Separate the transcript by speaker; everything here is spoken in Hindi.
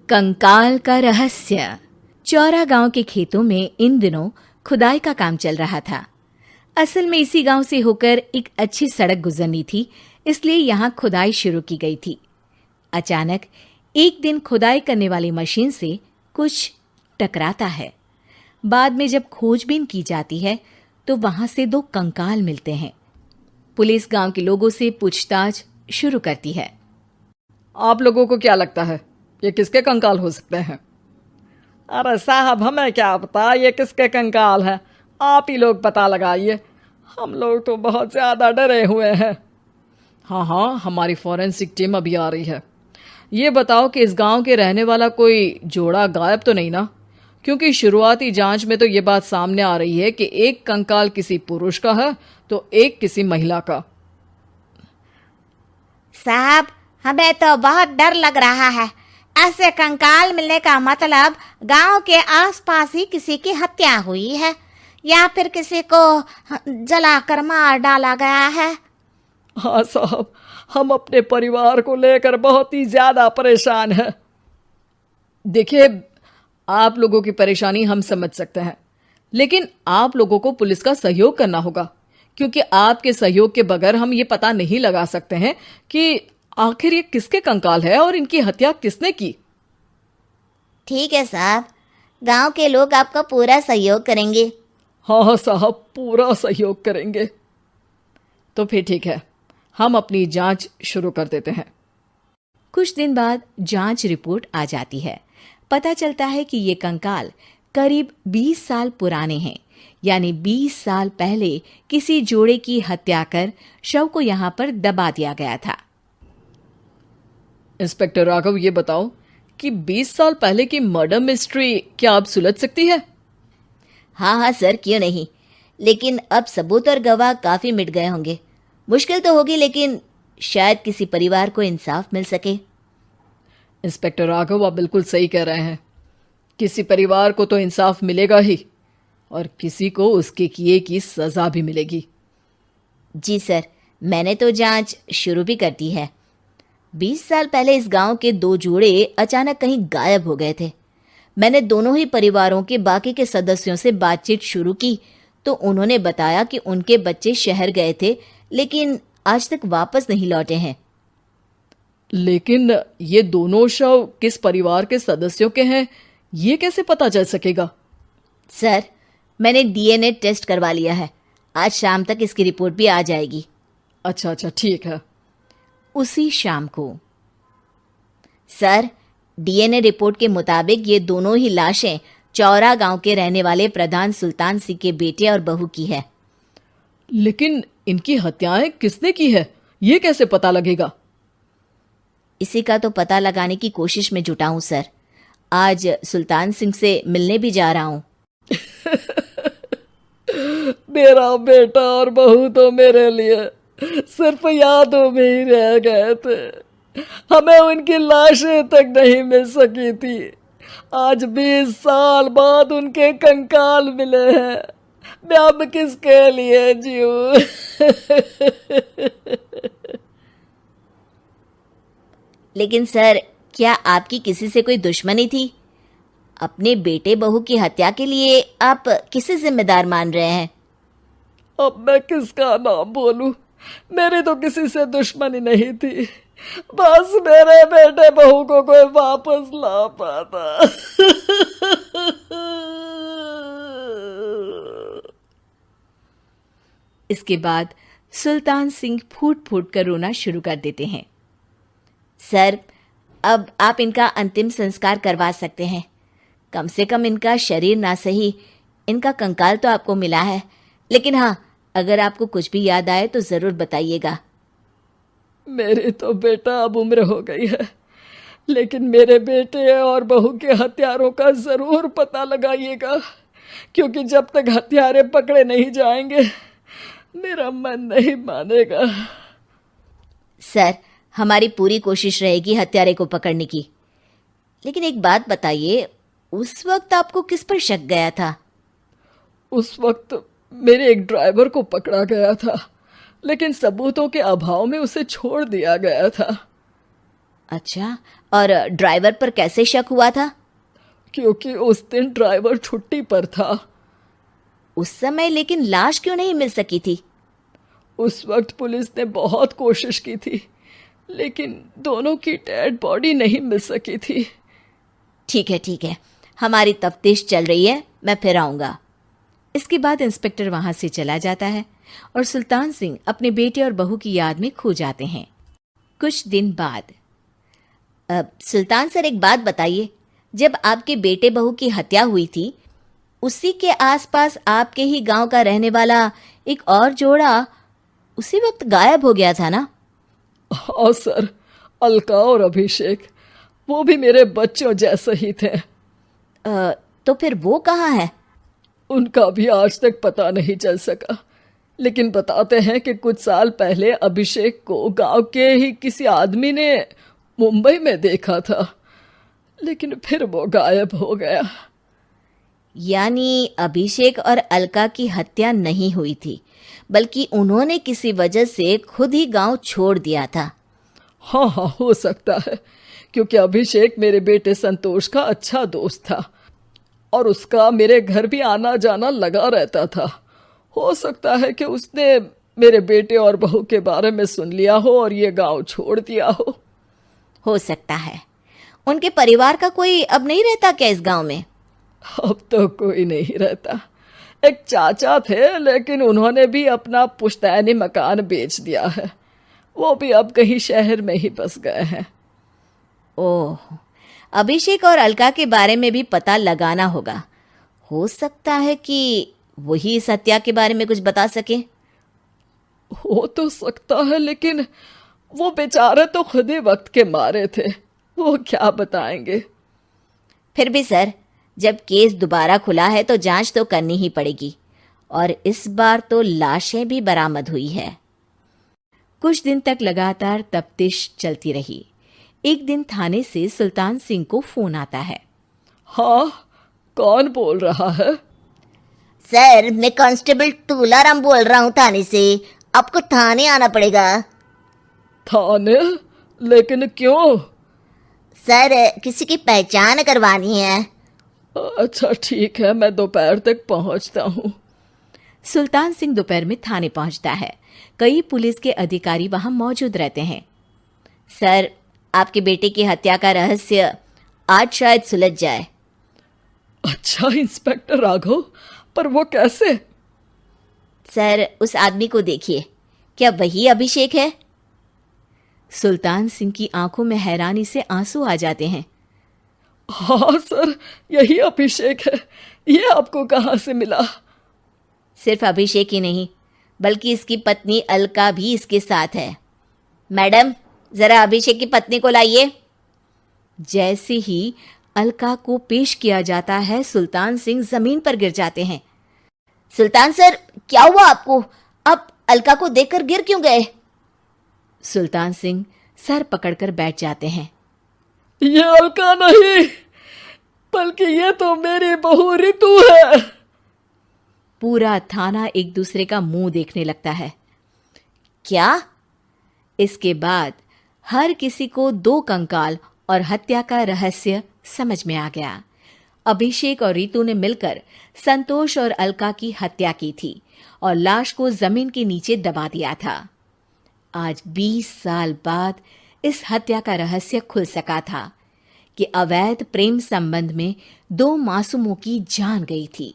Speaker 1: कंकाल का रहस्य। चौरा गांव के खेतों में इन दिनों खुदाई का काम चल रहा था। असल में इसी गांव से होकर एक अच्छी सड़क गुजरनी थी, इसलिए यहां खुदाई शुरू की गई थी। अचानक एक दिन खुदाई करने वाली मशीन से कुछ टकराता है। बाद में जब खोजबीन की जाती है तो वहां से 2 कंकाल मिलते हैं। पुलिस गांव के लोगों से पूछताछ शुरू करती है।
Speaker 2: आप लोगों को क्या लगता है ये किसके कंकाल हो सकते हैं? अरे साहब, हमें क्या पता ये किसके कंकाल हैं। आप ही लोग पता लगाइए, हम लोग तो बहुत ज़्यादा डरे हुए हैं। हाँ, हमारी फॉरेंसिक टीम अभी आ रही है। ये बताओ कि इस गांव के रहने वाला कोई जोड़ा गायब तो नहीं ना? क्योंकि शुरुआती जांच में तो ये बात सामने आ रही है कि एक कंकाल किसी पुरुष का है तो एक किसी महिला का।
Speaker 3: साहब, हमें तो बहुत डर लग रहा है। ऐसे कंकाल मिलने का मतलब गांव के आसपास ही किसी की हत्या हुई है या फिर किसी को जलाकर मार डाला गया है।
Speaker 2: हाँ साहब, हम अपने परिवार को लेकर बहुत ही ज्यादा परेशान हैं। देखिए, आप लोगों की परेशानी हम समझ सकते हैं, लेकिन आप लोगों को पुलिस का सहयोग करना होगा, क्योंकि आपके सहयोग के बगैर हम ये पता नहीं लगा सकते हैं कि आखिर ये किसके कंकाल है और इनकी हत्या किसने की।
Speaker 3: ठीक है साहब, गांव के लोग आपका पूरा सहयोग करेंगे।
Speaker 2: हाँ साहब, पूरा सहयोग करेंगे। तो फिर ठीक है, हम अपनी जांच शुरू कर देते हैं।
Speaker 1: कुछ दिन बाद जांच रिपोर्ट आ जाती है। पता चलता है कि ये कंकाल करीब 20 साल पुराने हैं, यानी 20 साल पहले किसी जोड़े की हत्या कर शव को यहाँ पर दबा दिया गया था।
Speaker 2: इंस्पेक्टर राघव, ये बताओ कि 20 साल पहले की मर्डर मिस्ट्री क्या अब सुलझ सकती है?
Speaker 3: हाँ सर, क्यों नहीं। लेकिन अब सबूत और गवाह काफी मिट गए होंगे। मुश्किल तो होगी, लेकिन शायद किसी परिवार को इंसाफ मिल सके।
Speaker 2: इंस्पेक्टर राघव, आप बिल्कुल सही कह रहे हैं। किसी परिवार को तो इंसाफ मिलेगा ही, और किसी को उसके किए की सजा भी मिलेगी।
Speaker 3: जी सर, मैंने तो जांच शुरू भी कर दी है। 20 साल पहले इस गांव के 2 जोड़े अचानक कहीं गायब हो गए थे। मैंने दोनों ही परिवारों के बाकी के सदस्यों से बातचीत शुरू की तो उन्होंने बताया कि उनके बच्चे शहर गए थे, लेकिन आज तक वापस नहीं लौटे हैं।
Speaker 2: लेकिन ये दोनों शव किस परिवार के सदस्यों के हैं, ये कैसे पता चल सकेगा?
Speaker 3: सर, मैंने डीएनए टेस्ट करवा लिया है। आज शाम तक इसकी रिपोर्ट भी आ जाएगी।
Speaker 2: अच्छा, ठीक है।
Speaker 1: उसी शाम को
Speaker 3: सर, डीएनए रिपोर्ट के मुताबिक ये दोनों ही लाशें चौरा गांव के रहने वाले प्रधान सुल्तान सिंह के बेटे और बहू की है।
Speaker 2: लेकिन इनकी हत्याएं किसने की है, ये कैसे पता लगेगा?
Speaker 3: इसी का तो पता लगाने की कोशिश में जुटा हूं सर। आज सुल्तान सिंह से मिलने भी जा रहा हूं।
Speaker 2: मेरा बेटा और बहू तो मेरे लिए सिर्फ यादों में ही रह गए थे। हमें उनकी लाशें तक नहीं मिल सकी थी। आज 20 साल बाद उनके कंकाल मिले हैं। मैं अब किसके लिए जीऊं?
Speaker 3: लेकिन सर, क्या आपकी किसी से कोई दुश्मनी थी? अपने बेटे बहू की हत्या के लिए आप किसे जिम्मेदार मान रहे हैं?
Speaker 2: अब मैं किसका नाम बोलूं? मेरी तो किसी से दुश्मनी नहीं थी, बस मेरे बेटे बहू को कोई वापस ला पाता।
Speaker 1: इसके बाद सुल्तान सिंह फूट फूट कर रोना शुरू कर देते हैं।
Speaker 3: सर, अब आप इनका अंतिम संस्कार करवा सकते हैं। कम से कम इनका शरीर ना सही, इनका कंकाल तो आपको मिला है। लेकिन हाँ, अगर आपको कुछ भी याद आए तो जरूर बताइएगा।
Speaker 2: मेरी तो बेटा अब उम्र हो गई है, लेकिन मेरे बेटे और बहू के हत्यारों का जरूर पता लगाइएगा, क्योंकि जब तक हत्यारे पकड़े नहीं जाएंगे मेरा मन नहीं मानेगा।
Speaker 3: सर, हमारी पूरी कोशिश रहेगी हत्यारे को पकड़ने की। लेकिन एक बात बताइए, उस वक्त आपको किस पर शक गया था?
Speaker 2: उस वक्त मेरे एक ड्राइवर को पकड़ा गया था, लेकिन सबूतों के अभाव में उसे छोड़ दिया गया था।
Speaker 3: अच्छा, और ड्राइवर पर कैसे शक हुआ था?
Speaker 2: क्योंकि उस दिन ड्राइवर छुट्टी पर था।
Speaker 3: उस समय लेकिन लाश क्यों नहीं मिल सकी थी?
Speaker 2: उस वक्त पुलिस ने बहुत कोशिश की थी, लेकिन दोनों की डेड बॉडी नहीं मिल सकी थी।
Speaker 3: ठीक है, हमारी तफ्तीश चल रही है, मैं फिर आऊंगा।
Speaker 1: इसके बाद इंस्पेक्टर वहां से चला जाता है और सुल्तान सिंह अपने बेटे और बहू की याद में खो जाते हैं। कुछ दिन बाद
Speaker 3: सुल्तान सर, एक बात बताइए, जब आपके बेटे बहू की हत्या हुई थी, उसी के आसपास आपके ही गांव का रहने वाला एक और जोड़ा उसी वक्त गायब हो गया था ना?
Speaker 2: हाँ सर, अलका और अभिषेक, वो भी मेरे बच्चों जैसे ही थे।
Speaker 3: तो फिर वो कहाँ है?
Speaker 2: उनका भी आज तक पता नहीं चल सका, लेकिन बताते हैं कि कुछ साल पहले अभिषेक को गांव के ही किसी आदमी ने मुंबई में देखा था, लेकिन फिर वो गायब हो गया।
Speaker 3: यानी अभिषेक और अलका की हत्या नहीं हुई थी, बल्कि उन्होंने किसी वजह से खुद ही गांव छोड़ दिया था।
Speaker 2: हाँ, हो सकता है, क्योंकि अभिषेक मेरे बेटे संतोष का अच्छा दोस्त था और उसका मेरे घर भी आना जाना लगा रहता था। हो सकता है कि उसने मेरे बेटे और बहू के बारे में सुन लिया हो और ये गांव छोड़ दिया हो
Speaker 3: सकता है। उनके परिवार का कोई अब नहीं रहता क्या इस गांव में?
Speaker 2: अब तो कोई नहीं रहता। एक चाचा थे, लेकिन उन्होंने भी अपना पुश्तैनी मकान बेच दिया है। वो भी अब कहीं शहर में ही बस गए हैं।
Speaker 3: ओह, अभिषेक और अलका के बारे में भी पता लगाना होगा। हो सकता है कि वही इस हत्या के बारे में कुछ बता सके।
Speaker 2: हो तो सकता है, लेकिन वो बेचारे तो खुद ही वक्त के मारे थे, वो क्या बताएंगे।
Speaker 3: फिर भी सर, जब केस दोबारा खुला है तो जांच तो करनी ही पड़ेगी, और इस बार तो लाशें भी बरामद हुई है।
Speaker 1: कुछ दिन तक लगातार तफ्तीश चलती रही। एक दिन थाने से सुल्तान सिंह को फोन आता है।
Speaker 2: हाँ, कौन बोल रहा है?
Speaker 3: सर, मैं कांस्टेबल तुलाराम बोल रहा हूँ थाने से। आपको थाने आना पड़ेगा।
Speaker 2: थाने? लेकिन क्यों?
Speaker 3: सर, किसी की पहचान करवानी है।
Speaker 2: अच्छा ठीक है, मैं दोपहर तक पहुंचता हूँ।
Speaker 1: सुल्तान सिंह दोपहर में थाने पहुंचता है। कई पुलिस के अधिकारी वहां मौजूद रहते हैं।
Speaker 3: सर, आपके बेटे की हत्या का रहस्य आज शायद सुलझ जाए।
Speaker 2: अच्छा इंस्पेक्टर राघव, पर वो कैसे?
Speaker 3: सर, उस आदमी को देखिए, क्या वही अभिषेक है?
Speaker 1: सुल्तान सिंह की आंखों में हैरानी से आंसू आ जाते हैं।
Speaker 2: हाँ सर, यही अभिषेक है। ये आपको कहाँ से मिला?
Speaker 3: सिर्फ अभिषेक ही नहीं, बल्कि इसकी पत्नी अलका भी इसके साथ है। मैडम, जरा अभिषेक की पत्नी को लाइए।
Speaker 1: जैसे ही अलका को पेश किया जाता है, सुल्तान सिंह जमीन पर गिर जाते हैं।
Speaker 3: सुल्तान सर, क्या हुआ आपको? आप अलका को देखकर गिर क्यों गए?
Speaker 1: सुल्तान सिंह सर पकड़कर बैठ जाते हैं।
Speaker 2: ये अलका नहीं, बल्कि ये तो मेरी बहू रितु है।
Speaker 1: पूरा थाना एक दूसरे का मुंह देखने लगता है।
Speaker 3: क्या?
Speaker 1: इसके बाद हर किसी को दो कंकाल और हत्या का रहस्य समझ में आ गया। अभिषेक और रितु ने मिलकर संतोष और अलका की हत्या की थी और लाश को जमीन के नीचे दबा दिया था। आज 20 साल बाद इस हत्या का रहस्य खुल सका था कि अवैध प्रेम संबंध में 2 मासूमों की जान गई थी।